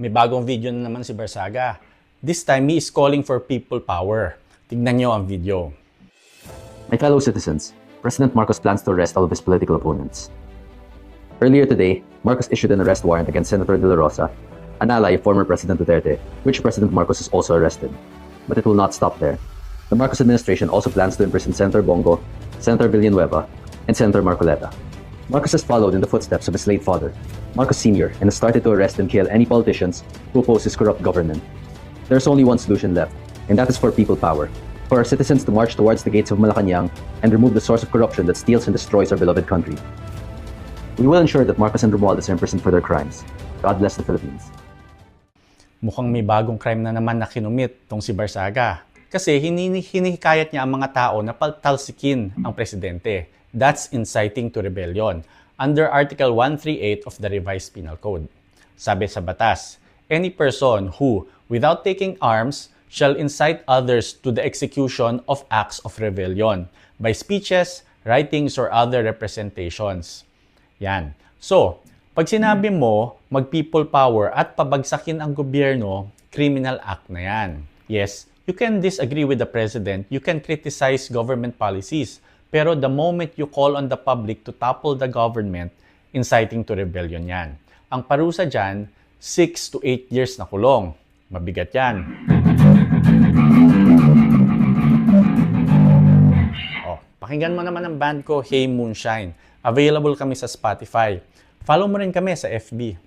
May bagong video na naman si Barsaga. This time, he is calling for people power. Tignan nyo ang video. My fellow citizens, President Marcos plans to arrest all of his political opponents. Earlier today, Marcos issued an arrest warrant against Senator De La Rosa, an ally of former President Duterte, which President Marcos is also arrested. But it will not stop there. The Marcos administration also plans to imprison Senator Bongo, Senator Villanueva, and Senator Marcoleta. Marcos has followed in the footsteps of his late father, Marcos Sr., and has started to arrest and kill any politicians who oppose his corrupt government. There's only one solution left, and that is for people power. For our citizens to march towards the gates of Malacanang and remove the source of corruption that steals and destroys our beloved country. We will ensure that Marcos and Romualdez are imprisoned for their crimes. God bless the Philippines. Mukhang may bagong crime na naman na kinumit tong si Barsaga. Kasi hinihikayat niya ang mga tao na paltalsikin ang presidente. That's inciting to rebellion under Article 138 of the Revised Penal Code. Sabi sa batas, any person who, without taking arms, shall incite others to the execution of acts of rebellion by speeches, writings, or other representations. Yan. So, pag sinabi mo, mag-people power at pabagsakin ang gobyerno, criminal act na yan. Yes, you can disagree with the president, you can criticize government policies, pero the moment you call on the public to topple the government, inciting to rebellion yan. Ang parusa dyan, 6 to 8 years na kulong. Mabigat yan. Oh, pakinggan mo naman ang band ko, Hey Moonshine. Available kami sa Spotify. Follow mo rin kami sa FB.